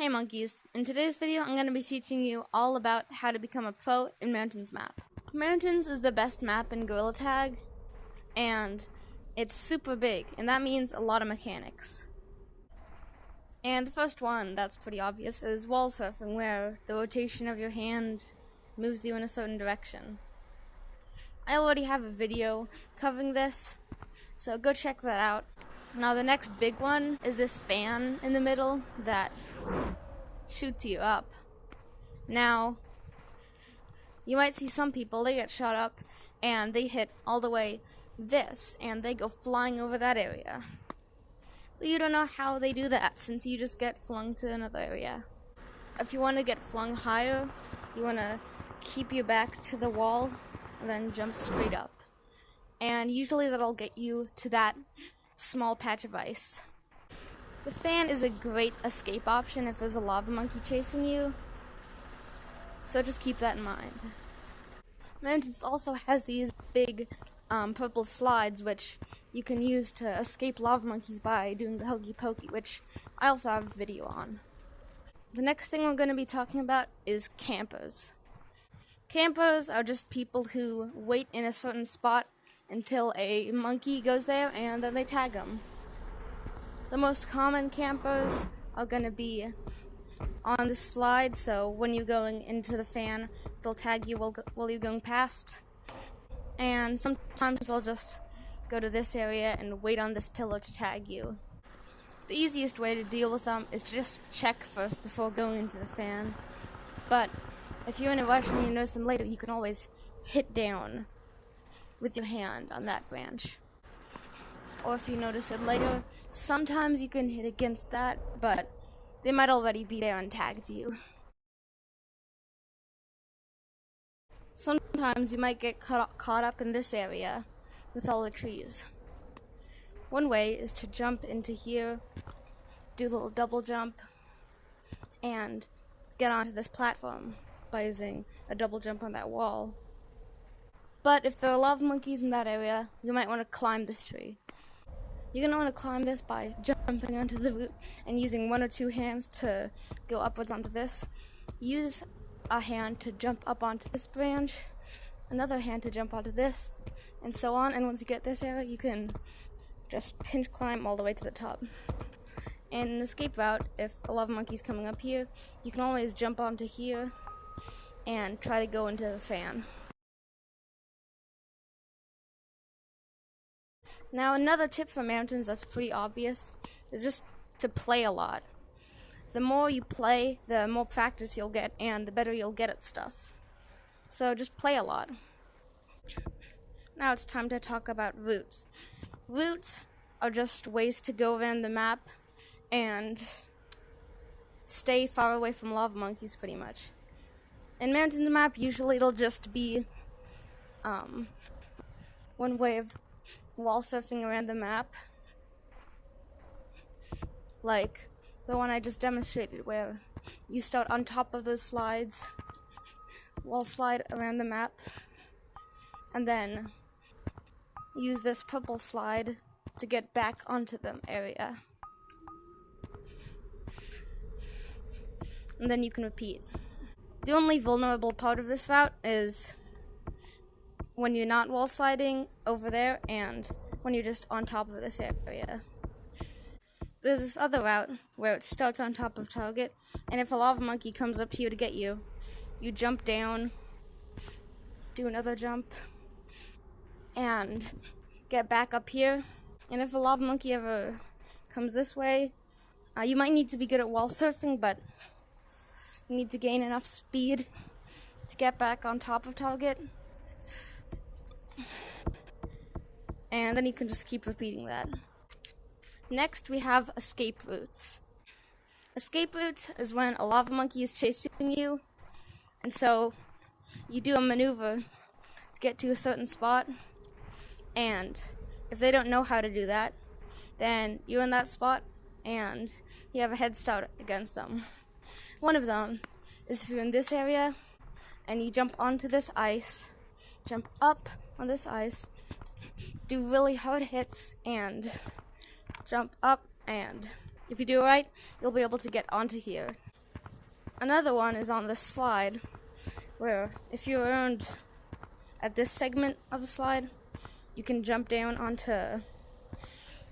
Hey monkeys, in today's video I'm going to be teaching you all about how to become a pro in Mountains map. Mountains is the best map in Gorilla Tag, and it's super big, and that means a lot of mechanics. And the first one, that's pretty obvious, is wall surfing, where the rotation of your hand moves you in a certain direction. I already have a video covering this, so go check that out. Now the next big one is this fan in the middle that shoots you up. Now, you might see some people, they get shot up and they hit all the way this and they go flying over that area. But you don't know how they do that since you just get flung to another area. If you want to get flung higher, you want to keep your back to the wall and then jump straight up. And usually that'll get you to that small patch of ice. The fan is a great escape option if there's a lava monkey chasing you, so just keep that in mind. Mountains also has these big purple slides which you can use to escape lava monkeys by doing the hokey pokey, which I also have a video on. The next thing we're going to be talking about is campers. Campers are just people who wait in a certain spot until a monkey goes there and then they tag them. The most common campers are going to be on the slide, so when you're going into the fan, they'll tag you while you're going past. And sometimes they'll just go to this area and wait on this pillar to tag you. The easiest way to deal with them is to just check first before going into the fan. But if you're in a rush and you notice them later, you can always hit down with your hand on that branch. Or if you notice it later, sometimes you can hit against that, but they might already be there and tagged you. Sometimes you might get caught up in this area with all the trees. One way is to jump into here, do a little double jump, and get onto this platform by using a double jump on that wall. But if there are lava monkeys in that area, you might want to climb this tree. You're going to want to climb this by jumping onto the root and using one or two hands to go upwards onto this. Use a hand to jump up onto this branch, another hand to jump onto this, and so on. And once you get this area, you can just pinch climb all the way to the top. And an escape route, if a lava monkey's coming up here, you can always jump onto here and try to go into the fan. Now another tip for mountains that's pretty obvious is just to play a lot. The more you play, the more practice you'll get and the better you'll get at stuff. So just play a lot. Now it's time to talk about routes. Routes are just ways to go around the map and stay far away from lava monkeys pretty much. In Mountains map, usually it'll just be one way of wall surfing around the map, like the one I just demonstrated, where you start on top of those slides, wall slide around the map, and then use this purple slide to get back onto the area. And then you can repeat. The only vulnerable part of this route is when you're not wall sliding over there and when you're just on top of this area. There's this other route where it starts on top of target, and if a lava monkey comes up here to get you, you jump down, do another jump, and get back up here. And if a lava monkey ever comes this way, you might need to be good at wall surfing, but you need to gain enough speed to get back on top of target. And then you can just keep repeating that. Next, we have escape routes. Escape routes is when a lava monkey is chasing you, and so you do a maneuver to get to a certain spot, and if they don't know how to do that, then you're in that spot, and you have a head start against them. One of them is if you're in this area, and you jump onto this ice, jump up on this ice, do really hard hits, and jump up, and if you do it right, you'll be able to get onto here. Another one is on this slide, where if you're around at this segment of the slide, you can jump down onto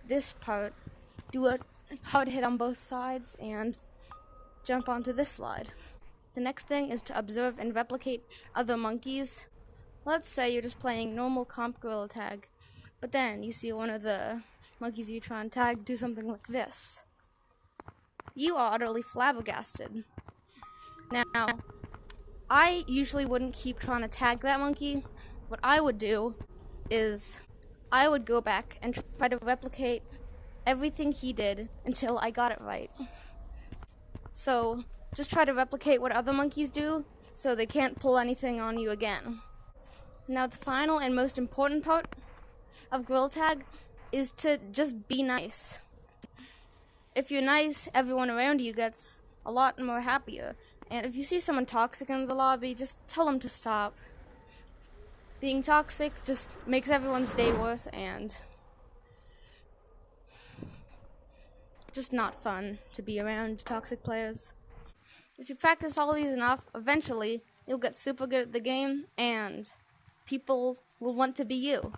this part, do a hard hit on both sides, and jump onto this slide. The next thing is to observe and replicate other monkeys. Let's say you're just playing normal comp gorilla tag, but then you see one of the monkeys you try and tag do something like this. You are utterly flabbergasted. Now, I usually wouldn't keep trying to tag that monkey. What I would do is I would go back and try to replicate everything he did until I got it right. So, just try to replicate what other monkeys do so they can't pull anything on you again. Now, the final and most important part of gorilla tag is to just be nice. If you're nice, everyone around you gets a lot more happier. And if you see someone toxic in the lobby, just tell them to stop. Being toxic just makes everyone's day worse and just not fun to be around toxic players. If you practice all these enough, eventually you'll get super good at the game and people will want to be you.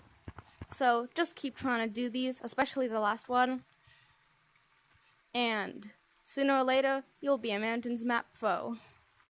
So just keep trying to do these, especially the last one. And sooner or later, you'll be a Mountains Map pro.